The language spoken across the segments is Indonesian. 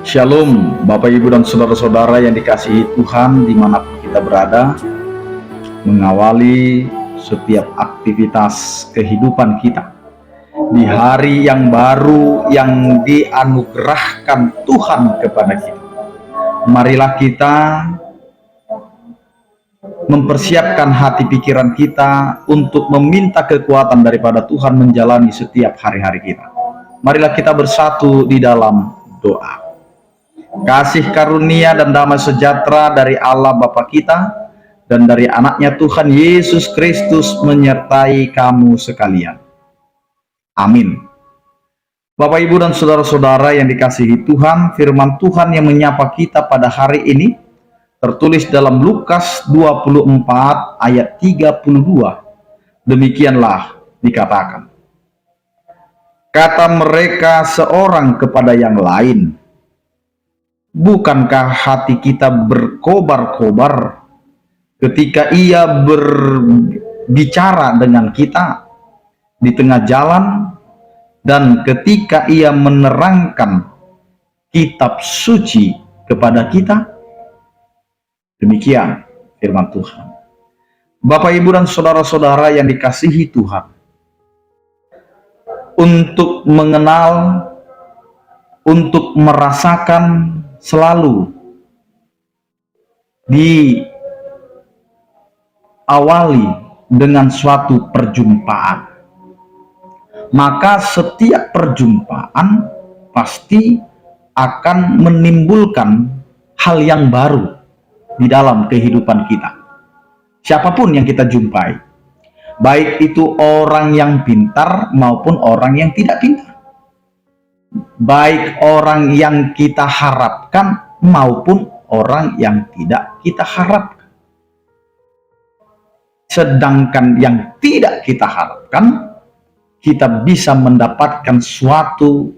Shalom Bapak Ibu dan Saudara-saudara yang dikasihi Tuhan dimanapun kita berada, mengawali setiap aktivitas kehidupan kita di hari yang baru yang dianugerahkan Tuhan kepada kita. Marilah kita mempersiapkan hati pikiran kita untuk meminta kekuatan daripada Tuhan menjalani setiap hari-hari kita. Marilah kita bersatu di dalam doa. Kasih karunia dan damai sejahtera dari Allah Bapa kita dan dari anaknya Tuhan Yesus Kristus menyertai kamu sekalian. Amin. Bapak, Ibu, dan saudara-saudara yang dikasihi Tuhan, firman Tuhan yang menyapa kita pada hari ini tertulis dalam Lukas 24 ayat 32. Demikianlah dikatakan, kata mereka seorang kepada yang lain, bukankah hati kita berkobar-kobar ketika ia berbicara dengan kita di tengah jalan dan ketika ia menerangkan kitab suci kepada kita? Demikian firman Tuhan. Bapak, Ibu, dan saudara-saudara yang dikasihi Tuhan, untuk mengenal, untuk merasakan selalu diawali dengan suatu perjumpaan. Maka setiap perjumpaan pasti akan menimbulkan hal yang baru di dalam kehidupan kita. Siapapun yang kita jumpai, baik itu orang yang pintar maupun orang yang tidak pintar, baik orang yang kita harapkan maupun orang yang tidak kita harapkan. Sedangkan yang tidak kita harapkan, kita bisa mendapatkan suatu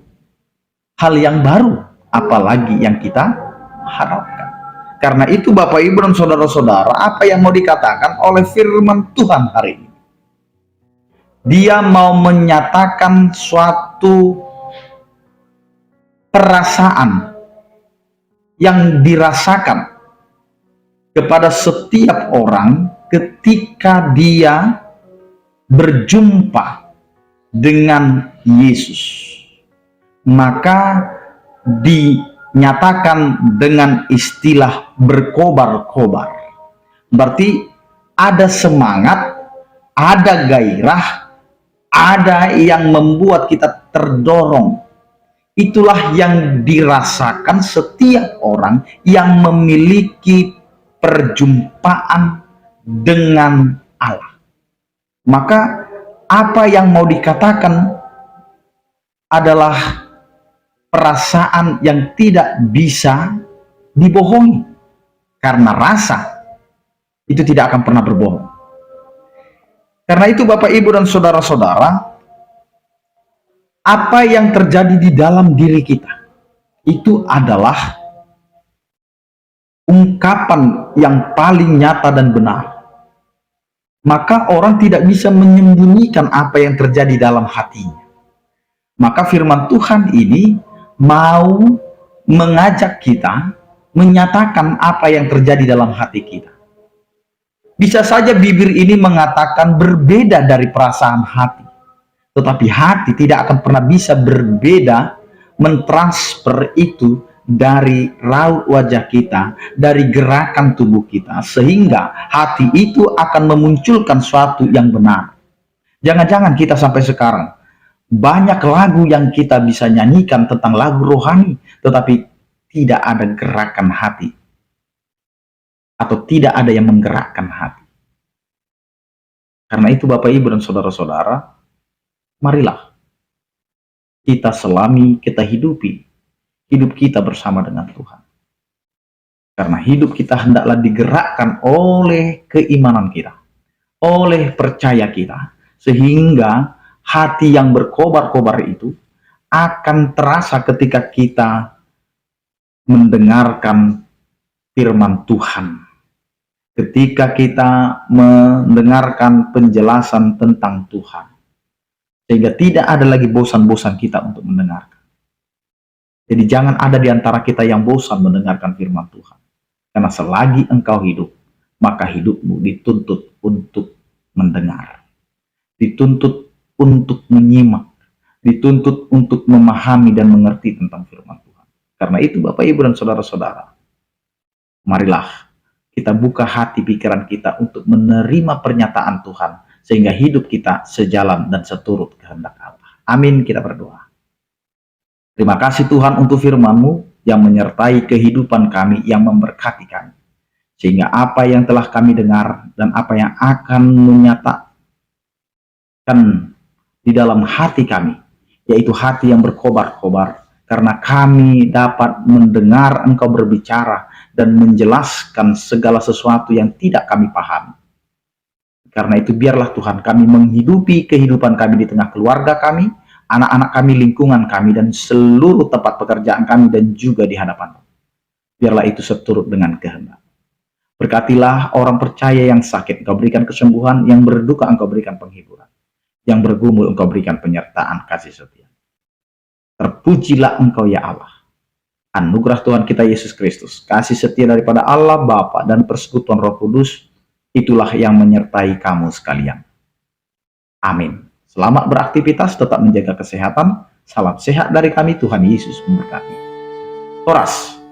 hal yang baru, apalagi yang kita harapkan. Karena itu Bapak, Ibu, dan saudara-saudara, apa yang mau dikatakan oleh firman Tuhan hari ini? Dia mau menyatakan suatu perasaan yang dirasakan kepada setiap orang ketika dia berjumpa dengan Yesus. Maka dinyatakan dengan istilah berkobar-kobar. Berarti ada semangat, ada gairah, ada yang membuat kita terdorong. Itulah yang dirasakan setiap orang yang memiliki perjumpaan dengan Allah. Maka apa yang mau dikatakan adalah perasaan yang tidak bisa dibohongi. Karena rasa itu tidak akan pernah berbohong. Karena itu Bapak, Ibu, dan saudara-saudara, apa yang terjadi di dalam diri kita itu adalah ungkapan yang paling nyata dan benar. Maka orang tidak bisa menyembunyikan apa yang terjadi dalam hatinya. Maka firman Tuhan ini mau mengajak kita menyatakan apa yang terjadi dalam hati kita. Bisa saja bibir ini mengatakan berbeda dari perasaan hati, tetapi hati tidak akan pernah bisa berbeda mentransfer itu dari raut wajah kita, dari gerakan tubuh kita, sehingga hati itu akan memunculkan suatu yang benar. Jangan-jangan kita sampai sekarang banyak lagu yang kita bisa nyanyikan tentang lagu rohani, tetapi tidak ada gerakan hati, atau tidak ada yang menggerakkan hati. Karena itu Bapak, Ibu, dan saudara-saudara, marilah kita selami, kita hidupi hidup kita bersama dengan Tuhan. Karena hidup kita hendaklah digerakkan oleh keimanan kita, oleh percaya kita, sehingga hati yang berkobar-kobar itu akan terasa ketika kita mendengarkan firman Tuhan, ketika kita mendengarkan penjelasan tentang Tuhan. sehingga tidak ada lagi bosan-bosan kita untuk mendengarkan. Jadi jangan ada di antara kita yang bosan mendengarkan firman Tuhan. Karena selagi engkau hidup, maka hidupmu dituntut untuk mendengar. Dituntut untuk menyimak. Dituntut untuk memahami dan mengerti tentang firman Tuhan. Karena itu Bapak, Ibu, dan Saudara-saudara, marilah kita buka hati pikiran kita untuk menerima pernyataan Tuhan, sehingga hidup kita sejalan dan seturut kehendak Allah. Amin, kita berdoa. Terima kasih Tuhan untuk firman-Mu yang menyertai kehidupan kami, yang memberkati kami. Sehingga apa yang telah kami dengar dan apa yang akan menyatakan di dalam hati kami, yaitu hati yang berkobar-kobar, karena kami dapat mendengar Engkau berbicara dan menjelaskan segala sesuatu yang tidak kami pahami. Karena itu biarlah Tuhan kami menghidupi kehidupan kami di tengah keluarga kami, anak-anak kami, lingkungan kami, dan seluruh tempat pekerjaan kami, dan juga di hadapan. Biarlah itu seturut dengan kehendak. Berkatilah orang percaya yang sakit, Engkau berikan kesembuhan, yang berduka Engkau berikan penghiburan, yang bergumul Engkau berikan penyertaan kasih setia. Terpujilah Engkau ya Allah. Anugerah Tuhan kita Yesus Kristus, kasih setia daripada Allah Bapa dan persekutuan Roh Kudus, itulah yang menyertai kamu sekalian. Amin. Selamat beraktivitas, tetap menjaga kesehatan. Salam sehat dari kami, Tuhan Yesus memberkati. Toras.